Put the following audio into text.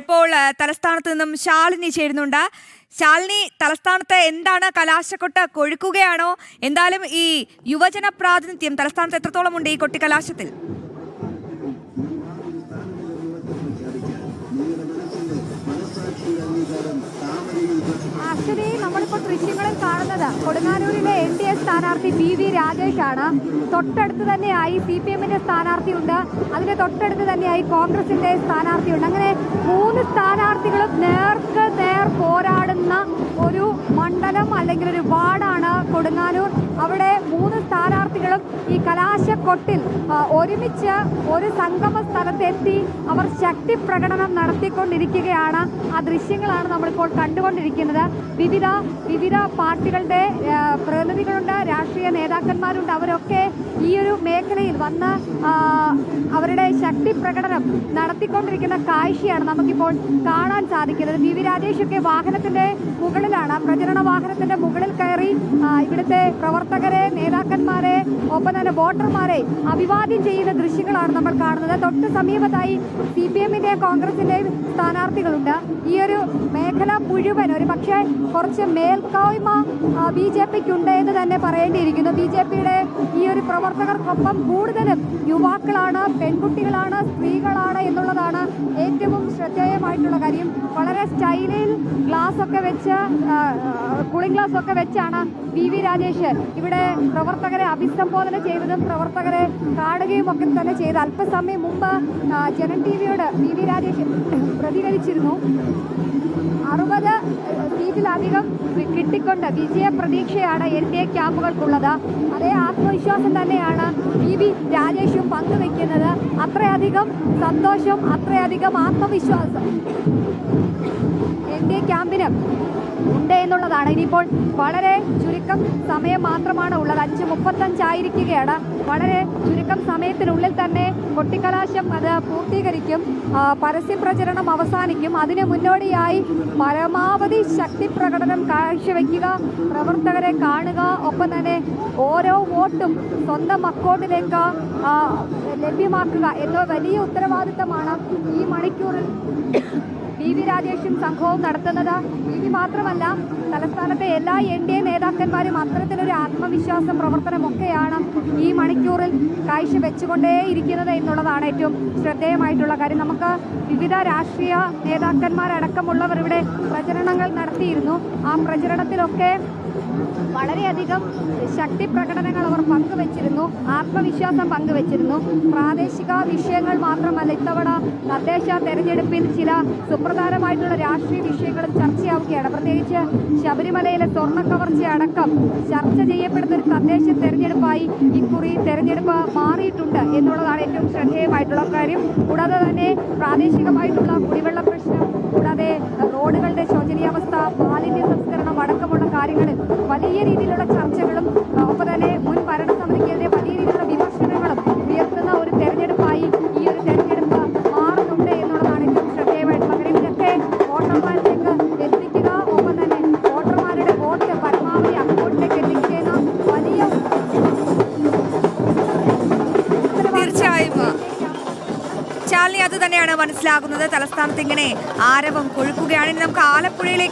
ഇപ്പോൾ തലസ്ഥാനത്ത് നിന്നും ശാലിനി ചേരുന്നുണ്ട്. ശാലിനി, തലസ്ഥാനത്ത് എന്താണ് കലാശക്കൊട്ട് കൊഴുക്കുകയാണോ? എന്തായാലും ഈ യുവജന പ്രാതിനിധ്യം തലസ്ഥാനത്ത് എത്രത്തോളം ഉണ്ട് ഈ കൊട്ടിക്കലാശത്തിൽ? ആക്ച്വലി നമ്മളിപ്പോൾ ദൃശ്യങ്ങളിൽ കാണുന്നത് കൊടുങ്ങല്ലൂരിലെ NDA സ്ഥാനാർത്ഥി PV രാജേഷാണ്. തൊട്ടടുത്ത് തന്നെയായി CPM-ന്റെ സ്ഥാനാർത്ഥിയുണ്ട്, അതിന്റെ തൊട്ടടുത്ത് തന്നെയായി കോൺഗ്രസിന്റെ സ്ഥാനാർത്ഥിയുണ്ട്. അങ്ങനെ 3 സ്ഥാനാർത്ഥികളും നേർക്ക് നേർ പോരാടുന്ന ഒരു മണ്ഡലം അല്ലെങ്കിൽ ഒരു വാർഡാണ് കൊടുങ്ങല്ലൂർ. അവിടെ 3 സ്ഥാനാർത്ഥികളും ഈ കലാശക്കൊട്ടിൽ ഒരുമിച്ച് ഒരു സംഗമ സ്ഥലത്തെത്തി അവർ ശക്തി പ്രകടനം നടത്തിക്കൊണ്ടിരിക്കുകയാണ്. ആ ദൃശ്യങ്ങളാണ് നമ്മളിപ്പോൾ കണ്ടുകൊണ്ടിരിക്കുന്നത്. വിവിധ പാർട്ടികളുടെ പ്രതിനിധികളുണ്ട്, രാഷ്ട്രീയ നേതാക്കന്മാരുണ്ട്. അവരൊക്കെ ഈ ഒരു മേഖലയിൽ വന്ന് അവരുടെ ശക്തി പ്രകടനം നടത്തിക്കൊണ്ടിരിക്കുന്ന കാഴ്ചയാണ് നമുക്കിപ്പോൾ കാണാൻ സാധിക്കുന്നത്. PV രാജേഷൊക്കെ വാഹനത്തിന്റെ മുകളിലാണ്, പ്രചരണ വാഹനത്തിന്റെ മുകളിൽ കയറി ഇവിടുത്തെ പ്രവർത്തകരെ, നേതാക്കന്മാരെ, ഒപ്പം തന്നെ വോട്ടർമാരെ അഭിവാദ്യം ചെയ്യുന്ന ദൃശ്യങ്ങളാണ് നമ്മൾ കാണുന്നത്. തൊട്ട് സമീപത്തായി CPM-ന്റെ കോൺഗ്രസിന്റെയും സ്ഥാനാർത്ഥികളുണ്ട്. ഈ ഒരു മേഖല മുഴുവൻ ഒരു പക്ഷേ കുറച്ച് മേൽക്കോയ്മ BJPക്കുണ്ട് എന്ന് തന്നെ പറയേണ്ടിയിരിക്കുന്നു. BJPയുടെ ഈ ഒരു പ്രവർത്തകർക്കൊപ്പം കൂടുതലും യുവാക്കളാണ്, പെൺകുട്ടികളാണ്, സ്ത്രീകളാണ് എന്നുള്ളതാണ് ഏറ്റവും ശ്രദ്ധേയമായിട്ടുള്ള കാര്യം. വളരെ സ്റ്റൈലിൽ ഗ്ലാസ് ഒക്കെ വെച്ച്, കൂളിംഗ് ഗ്ലാസ് ഒക്കെ വെച്ചാണ് PV രാജേഷ് ഇവിടെ പ്രവർത്തകരെ അഭിസംബോധന ചെയ്തതും പ്രവർത്തകരെ കാണുകയും ഒക്കെ തന്നെ ചെയ്ത്. അല്പസമയം മുമ്പ് ജനൻ TVയോട് PV രാജേഷ് പ്രതികരിച്ചിരുന്നു. 60 സീറ്റിലധികം കിട്ടിക്കൊണ്ട് വിജയ പ്രതീക്ഷയാണ് NDA ക്യാമ്പുകൾക്കുള്ളത്. അതേ ആത്മവിശ്വാസം തന്നെയാണ് PV രാജേഷും പങ്കുവെക്കുന്നത്. അത്രയധികം സന്തോഷം, അത്രയധികം ആത്മവിശ്വാസം NDA ക്യാമ്പിന് ഉണ്ട് എന്നുള്ളതാണ്. ഇനിയിപ്പോൾ വളരെ ചുരുക്കം സമയം മാത്രമാണ് ഉള്ളത്. 5:35 ആയിരിക്കുകയാണ്. വളരെ ചുരുക്കം സമയത്തിനുള്ളിൽ തന്നെ കൊട്ടിക്കലാശം അത് പൂർത്തീകരിക്കും, പരസ്യ പ്രചരണം അവസാനിക്കും. അതിന് മുന്നോടിയായി പരമാവധി ശക്തി പ്രകടനം കാഴ്ചവെക്കുക, പ്രവർത്തകരെ കാണുക, ഒപ്പം തന്നെ ഓരോ വോട്ടും സ്വന്തം അക്കൗണ്ടിലേക്ക് ലഭ്യമാക്കുക എന്ന വലിയ ഉത്തരവാദിത്തമാണ് ഈ മണിക്കൂറിൽ PV രാജേഷും സംഘവും നടത്തുന്നത്. PV മാത്രമല്ല, തലസ്ഥാനത്തെ എല്ലാ NDA നേതാക്കന്മാരും അത്തരത്തിലൊരു ആത്മവിശ്വാസം പ്രവർത്തനമൊക്കെയാണ് ഈ മണിക്കൂറിൽ കാഴ്ചവെച്ചുകൊണ്ടേയിരിക്കുന്നത് എന്നുള്ളതാണ് ഏറ്റവും ശ്രദ്ധേയമായിട്ടുള്ള കാര്യം. നമുക്ക് വിവിധ രാഷ്ട്രീയ നേതാക്കന്മാരടക്കമുള്ളവർ ഇവിടെ പ്രചരണങ്ങൾ നടത്തിയിരുന്നു. ആ പ്രചരണത്തിലൊക്കെ വളരെയധികം ശക്തി പ്രകടനങ്ങൾ അവർ പങ്കുവച്ചിരുന്നു, ആത്മവിശ്വാസം പങ്കുവച്ചിരുന്നു. പ്രാദേശിക വിഷയങ്ങൾ മാത്രമല്ല, ഇത്തവണ തദ്ദേശ തെരഞ്ഞെടുപ്പിൽ ചില സുപ്രധാനമായിട്ടുള്ള രാഷ്ട്രീയ വിഷയങ്ങളും ചർച്ചയാവുകയാണ്. പ്രത്യേകിച്ച് ശബരിമലയിലെ സ്വർണ്ണക്കവർച്ച അടക്കം ചർച്ച ചെയ്യപ്പെടുന്ന ഒരു തദ്ദേശ തെരഞ്ഞെടുപ്പായി ഇക്കുറി തെരഞ്ഞെടുപ്പ് മാറിയിട്ടുണ്ട് എന്നുള്ളതാണ് ഏറ്റവും ശ്രദ്ധേയമായിട്ടുള്ള കാര്യം. കൂടാതെ തന്നെ പ്രാദേശികമായിട്ടുള്ള കുടിവെള്ള പ്രശ്നം, കൂടാതെ റോഡുകളുടെ ശോചനീയാവസ്ഥ, മാലിന്യ സംസ്കരണം അടക്കമുള്ള കാര്യങ്ങളിൽ വലിയ രീതിയിലുള്ള ചർച്ചകളും ഒപ്പം തന്നെ മുൻ ഭരണസമിതിക്കെതിരെ വലിയ രീതിയിലുള്ള വിമർശനങ്ങളും ഉയർത്തുന്ന ഒരു തെരഞ്ഞെടുപ്പായി ഈ ഒരു തെരഞ്ഞെടുപ്പ് മാറുന്നുണ്ട് എന്നുള്ളതാണ് ഏറ്റവും ശ്രദ്ധേയമായിട്ടുള്ള കാര്യം. ഇതൊക്കെ വോട്ടർമാരിലേക്ക് എത്തിക്കുക, ഒപ്പം തന്നെ വോട്ടർമാരുടെ വോട്ട് പരമാവധി അക്കൗണ്ടിലേക്ക് എത്തിക്കുക എന്ന വലിയ തീർച്ചയായും ശാലിനി, അത് തന്നെയാണ് മനസ്സിലാകുന്നത്. തലസ്ഥാനത്ത് ഇങ്ങനെ ആരവം കൊഴുക്കുകയാണ്. ഇനി നമുക്ക് ആലപ്പുഴയിലേക്ക്